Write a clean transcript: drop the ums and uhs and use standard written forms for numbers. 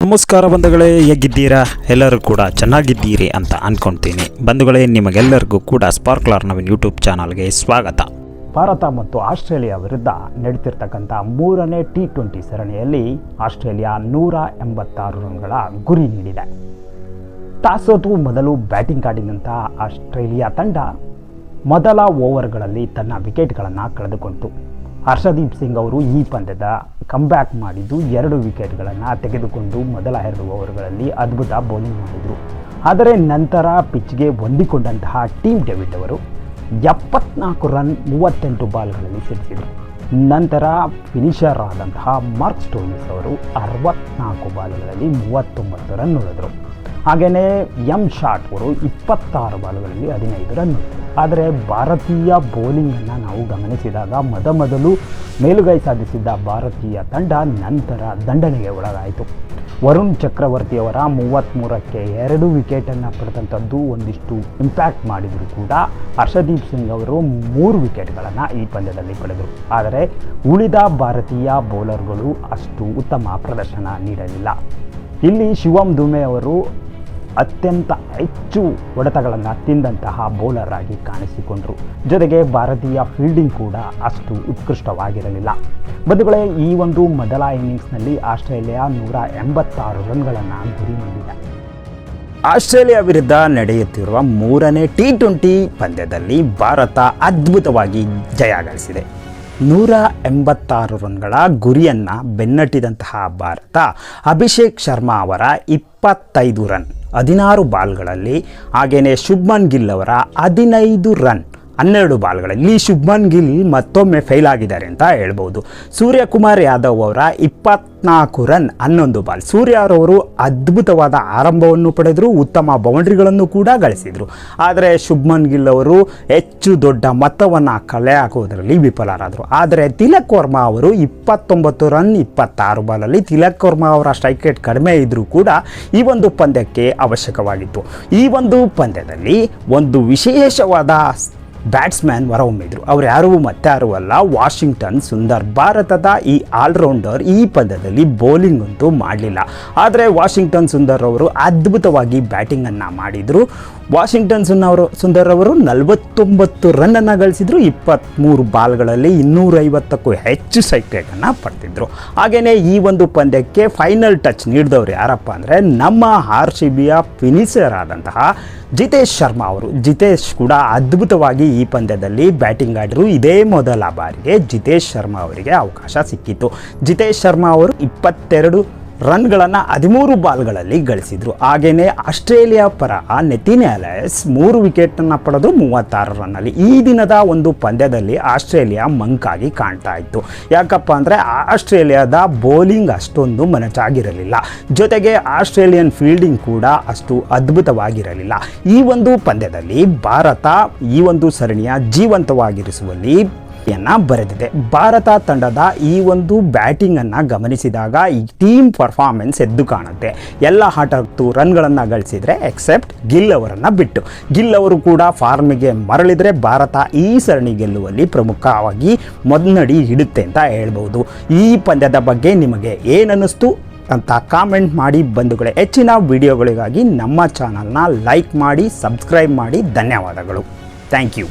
ನಮಸ್ಕಾರ ಬಂಧುಗಳೇ, ಹೇಗಿದ್ದೀರಾ? ಎಲ್ಲರೂ ಕೂಡ ಚೆನ್ನಾಗಿದ್ದೀರಿ ಅಂತ ಅಂದ್ಕೊಳ್ತೀನಿ. ಬಂಧುಗಳೇ, ನಿಮಗೆಲ್ಲರಿಗೂ ಕೂಡ ಸ್ಪಾರ್ಕ್ಲರ್ ನವೀನ್ ಯೂಟ್ಯೂಬ್ ಚಾನಲ್ಗೆ ಸ್ವಾಗತ. ಭಾರತ ಮತ್ತು ಆಸ್ಟ್ರೇಲಿಯಾ ವಿರುದ್ಧ ನಡೀತಿರ್ತಕ್ಕಂಥ ಮೂರನೇ T20 ಸರಣಿಯಲ್ಲಿ ಆಸ್ಟ್ರೇಲಿಯಾ 186 ರನ್ಗಳ ಗುರಿ ನೀಡಿದೆ. ಟಾಸ್ ಸೋತು ಮೊದಲು ಬ್ಯಾಟಿಂಗ್ ಆಡಿದಂಥ ಆಸ್ಟ್ರೇಲಿಯಾ ತಂಡ ಮೊದಲ ಓವರ್ಗಳಲ್ಲಿ ತನ್ನ ವಿಕೆಟ್ಗಳನ್ನು ಕಳೆದುಕೊಂಡಿತು. ಹರ್ಷದೀಪ್ ಸಿಂಗ್ ಅವರು ಈ ಪಂದ್ಯದ ಕಂಬ್ಯಾಕ್ ಮಾಡಿದ್ದು 2 ವಿಕೆಟ್ಗಳನ್ನು ತೆಗೆದುಕೊಂಡು ಮೊದಲ 2 ಓವರ್ಗಳಲ್ಲಿ ಅದ್ಭುತ ಬೌಲಿಂಗ್ ಮಾಡಿದರು. ಆದರೆ ನಂತರ ಪಿಚ್ಗೆ ಹೊಂದಿಕೊಂಡಂತಹ ಟೀಮ್ ಡೇವಿಡ್ ಅವರು 74 ರನ್ 38 ಬಾಲ್ಗಳಲ್ಲಿ ಸಿಡಿಸಿದರು. ನಂತರ ಫಿನಿಷರ್ ಆದಂತಹ ಮಾರ್ಕ್ ಸ್ಟೋಯಿನಿಸ್ ಅವರು 64 ಬಾಲ್ಗಳಲ್ಲಿ 39 ರನ್ ಹೊಡೆದರು. ಹಾಗೆಯೇ ಎಂ ಶಾಟ್ ಅವರು 26 ಬಾಲ್ಗಳಲ್ಲಿ 15 ರನ್ ಹೊಡೆದರು. ಆದರೆ ಭಾರತೀಯ ಬೌಲಿಂಗನ್ನು ನಾವು ಗಮನಿಸಿದಾಗ ಮೊದಲು ಮೇಲುಗೈ ಸಾಧಿಸಿದ್ದ ಭಾರತೀಯ ತಂಡ ನಂತರ ದಂಡನೆಗೆ ಒಳಗಾಯಿತು. ವರುಣ್ ಚಕ್ರವರ್ತಿಯವರ 33ಕ್ಕೆ 2 ವಿಕೆಟನ್ನು ಪಡೆದಂಥದ್ದು ಒಂದಿಷ್ಟು ಇಂಪ್ಯಾಕ್ಟ್ ಮಾಡಿದರೂ ಕೂಡ ಹರ್ಷದೀಪ್ ಸಿಂಗ್ ಅವರು 3 ವಿಕೆಟ್ಗಳನ್ನು ಈ ಪಂದ್ಯದಲ್ಲಿ ಪಡೆದರು. ಆದರೆ ಉಳಿದ ಭಾರತೀಯ ಬೌಲರ್ಗಳು ಅಷ್ಟು ಉತ್ತಮ ಪ್ರದರ್ಶನ ನೀಡಲಿಲ್ಲ. ಇಲ್ಲಿ ಶಿವಮ್ ದುಬೆ ಅವರು ಅತ್ಯಂತ ಹೆಚ್ಚು ಹೊಡೆತಗಳನ್ನು ತಿಂದಂತಹ ಬೌಲರ್ ಆಗಿ ಕಾಣಿಸಿಕೊಂಡರು. ಜೊತೆಗೆ ಭಾರತೀಯ ಫೀಲ್ಡಿಂಗ್ ಕೂಡ ಅಷ್ಟು ಉತ್ಕೃಷ್ಟವಾಗಿರಲಿಲ್ಲ. ಬಂಧುಗಳೇ, ಈ ಒಂದು ಮೊದಲ ಇನ್ನಿಂಗ್ಸ್ನಲ್ಲಿ ಆಸ್ಟ್ರೇಲಿಯಾ 186 ರನ್ಗಳನ್ನು ಗುರಿ ನೀಡಿದೆ. ಆಸ್ಟ್ರೇಲಿಯಾ ವಿರುದ್ಧ ನಡೆಯುತ್ತಿರುವ ಮೂರನೇ T20 ಪಂದ್ಯದಲ್ಲಿ ಭಾರತ ಅದ್ಭುತವಾಗಿ ಜಯ ಗಳಿಸಿದೆ. 186 ರನ್ಗಳ ಗುರಿಯನ್ನು ಬೆನ್ನಟ್ಟಿದಂತಹ ಭಾರತ ಅಭಿಷೇಕ್ ಶರ್ಮಾ ಅವರ 25 ರನ್ 16 ಬಾಲ್ಗಳಲ್ಲಿ, ಹಾಗೆಯೇ ಶುಭ್ಮನ್ ಗಿಲ್ ಅವರ 15 ರನ್ 12 ಬಾಲ್ಗಳಲ್ಲಿ ಶುಭ್ಮನ್ ಗಿಲ್ ಮತ್ತೊಮ್ಮೆ ಫೇಲ್ ಆಗಿದ್ದಾರೆ ಅಂತ ಹೇಳ್ಬೋದು. ಸೂರ್ಯಕುಮಾರ್ ಯಾದವ್ ಅವರ 24 ರನ್ 11 ಬಾಲ್. ಸೂರ್ಯರವರು ಅದ್ಭುತವಾದ ಆರಂಭವನ್ನು ಪಡೆದರು, ಉತ್ತಮ ಬೌಂಡ್ರಿಗಳನ್ನು ಕೂಡ ಗಳಿಸಿದರು. ಆದರೆ ಶುಭ್ಮನ್ ಗಿಲ್ ಅವರು ಹೆಚ್ಚು ದೊಡ್ಡ ಮೊತ್ತವನ್ನು ಕಲೆ ಹಾಕುವುದರಲ್ಲಿ ವಿಫಲರಾದರು. ಆದರೆ ತಿಲಕ್ ವರ್ಮಾ ಅವರು 29 ರನ್ 26 ಬಾಲಲ್ಲಿ, ತಿಲಕ್ ವರ್ಮಾ ಅವರ ಸ್ಟ್ರೈಕ್ ರೇಟ್ ಕಡಿಮೆ ಇದ್ದರೂ ಕೂಡ ಈ ಒಂದು ಪಂದ್ಯಕ್ಕೆ ಅವಶ್ಯಕವಾಗಿತ್ತು. ಈ ಒಂದು ಪಂದ್ಯದಲ್ಲಿ ಒಂದು ವಿಶೇಷವಾದ ಬ್ಯಾಟ್ಸ್ಮ್ಯಾನ್ ಹೊರಹೊಮ್ಮಿದ್ರು. ಅವರು ಯಾರೂ ಮತ್ತಾರೂ ಅಲ್ಲ, ವಾಷಿಂಗ್ಟನ್ ಸುಂದರ್. ಭಾರತದ ಈ ಆಲ್ರೌಂಡರ್ ಈ ಪಂದ್ಯದಲ್ಲಿ ಬೌಲಿಂಗ್ ಅಂತೂ ಮಾಡಲಿಲ್ಲ. ಆದರೆ ವಾಷಿಂಗ್ಟನ್ ಸುಂದರ್ ಅವರು ಅದ್ಭುತವಾಗಿ ಬ್ಯಾಟಿಂಗನ್ನು ಮಾಡಿದರು. ವಾಷಿಂಗ್ಟನ್ ಸುಂದರ್ ಅವರು 49 ರನ್ನನ್ನು ಗಳಿಸಿದ್ರು. 23 ಬಾಲ್ಗಳಲ್ಲಿ 250ಕ್ಕೂ ಹೆಚ್ಚು ಸ್ಟ್ರೈಕ್ ರೇಟನ್ನು ಪಡೆದಿದ್ದರು. ಹಾಗೆಯೇ ಈ ಒಂದು ಪಂದ್ಯಕ್ಕೆ ಫೈನಲ್ ಟಚ್ ನೀಡಿದವರು ಯಾರಪ್ಪ ಅಂದರೆ ನಮ್ಮ RCBಯ ಫಿನಿಷರ್ ಆದಂತಹ ಜಿತೇಶ್ ಶರ್ಮಾ ಅವರು. ಜಿತೇಶ್ ಕೂಡ ಅದ್ಭುತವಾಗಿ ಈ ಪಂದ್ಯದಲ್ಲಿ ಬ್ಯಾಟಿಂಗ್ ಆಡಿದರು. ಇದೇ ಮೊದಲ ಬಾರಿಗೆ ಜಿತೇಶ್ ಶರ್ಮಾ ಅವರಿಗೆ ಅವಕಾಶ ಸಿಕ್ಕಿತ್ತು. ಜಿತೇಶ್ ಶರ್ಮಾ ಅವರು 22 ರನ್ಗಳನ್ನು 13 ಬಾಲ್ಗಳಲ್ಲಿ ಗಳಿಸಿದರು. ಹಾಗೆಯೇ ಆಸ್ಟ್ರೇಲಿಯಾ ಪರ ನೆತಿನ್ ಎಲಿಸ್ 3 ವಿಕೆಟನ್ನು ಪಡೆದು 36 ರನ್ನಲ್ಲಿ. ಈ ದಿನದ ಒಂದು ಪಂದ್ಯದಲ್ಲಿ ಆಸ್ಟ್ರೇಲಿಯಾ ಮಂಕಾಗಿ ಕಾಣ್ತಾ ಇತ್ತು. ಯಾಕಪ್ಪ ಅಂದರೆ ಆಸ್ಟ್ರೇಲಿಯಾದ ಬೌಲಿಂಗ್ ಅಷ್ಟೊಂದು ಮನಚಾಗಿರಲಿಲ್ಲ. ಜೊತೆಗೆ ಆಸ್ಟ್ರೇಲಿಯನ್ ಫೀಲ್ಡಿಂಗ್ ಕೂಡ ಅಷ್ಟು ಅದ್ಭುತವಾಗಿರಲಿಲ್ಲ. ಈ ಒಂದು ಪಂದ್ಯದಲ್ಲಿ ಭಾರತ ಈ ಒಂದು ಸರಣಿಯ ಜೀವಂತವಾಗಿರಿಸುವಲ್ಲಿ ಬರೆದಿದೆ. ಭಾರತ ತಂಡದ ಈ ಒಂದು ಬ್ಯಾಟಿಂಗನ್ನು ಗಮನಿಸಿದಾಗ ಈ ಟೀಮ್ ಪರ್ಫಾರ್ಮೆನ್ಸ್ ಎದ್ದು ಕಾಣುತ್ತೆ. ಎಲ್ಲ 10 ರನ್ಗಳನ್ನು ಗಳಿಸಿದರೆ ಎಕ್ಸೆಪ್ಟ್ ಗಿಲ್ ಅವರನ್ನು ಬಿಟ್ಟು. ಗಿಲ್ ಅವರು ಕೂಡ ಫಾರ್ಮಿಗೆ ಮರಳಿದರೆ ಭಾರತ ಈ ಸರಣಿ ಗೆಲ್ಲುವಲ್ಲಿ ಪ್ರಮುಖವಾಗಿ ಮುನ್ನಡಿ ಹಿಡುತ್ತೆ ಅಂತ ಹೇಳ್ಬೋದು. ಈ ಪಂದ್ಯದ ಬಗ್ಗೆ ನಿಮಗೆ ಏನನ್ನಿಸ್ತು ಅಂತ ಕಾಮೆಂಟ್ ಮಾಡಿ ಬಂಧುಗಳೇ. ಹೆಚ್ಚಿನ ವಿಡಿಯೋಗಳಿಗಾಗಿ ನಮ್ಮ ಚಾನಲ್ನ ಲೈಕ್ ಮಾಡಿ, ಸಬ್ಸ್ಕ್ರೈಬ್ ಮಾಡಿ. ಧನ್ಯವಾದಗಳು. Thank you.